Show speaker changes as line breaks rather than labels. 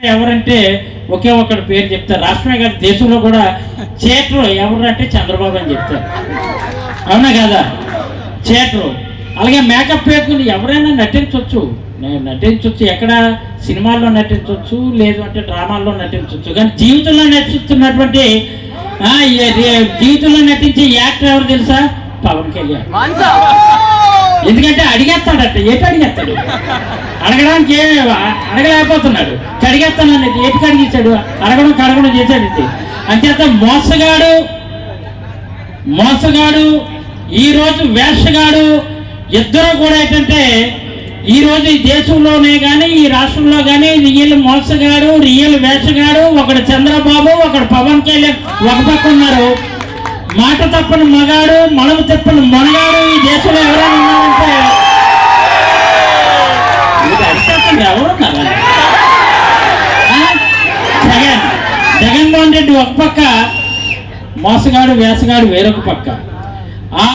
ఎవరంటే ఒకే ఒక్కడి పేరు చెప్తారు. రాష్ట్రమే కాదు దేశంలో కూడా చేటరు ఎవరంటే చంద్రబాబు అని చెప్తారు. అవునా కదా? చేటరు. అలాగే మేకప్ వేసుకుని ఎవరైనా నటించవచ్చు, ఎక్కడ సినిమాల్లో నటించవచ్చు, లేదు అంటే డ్రామాల్లో నటించవచ్చు. కానీ జీవితంలో నటిస్తున్నటువంటి జీవితంలో నటించే యాక్టర్ ఎవరు తెలుసా? పవన్ కళ్యాణ్. ఎందుకంటే అడిగేస్తాడట. ఏటి అడిగేస్తాడు? అడగడానికి అడగలేకపోతున్నాడు. కడిగేస్తాననేది ఏటి కడిగేశాడు? కడగడం చేశాడండి. అంచేత మోసగాడు ఈరోజు వేషగాడు ఇద్దరు కూడా ఏంటంటే ఈరోజు ఈ దేశంలోనే కానీ ఈ రాష్ట్రంలో కానీ రియల్ మోసగాడు, రియల్ వేషగాడు ఒకడు చంద్రబాబు, ఒకడు పవన్ కళ్యాణ్ ఒక పక్క ఉన్నారు. మాట తప్పని మగాడు, మనము తప్పని మొనగాడు ఈ దేశంలో ఎవరైనా ఉన్నారంటే ఎవరున్నారు? జగన్మోహన్ రెడ్డి ఒక పక్క, మోసగాడు వేసగాడు వేరొక పక్క.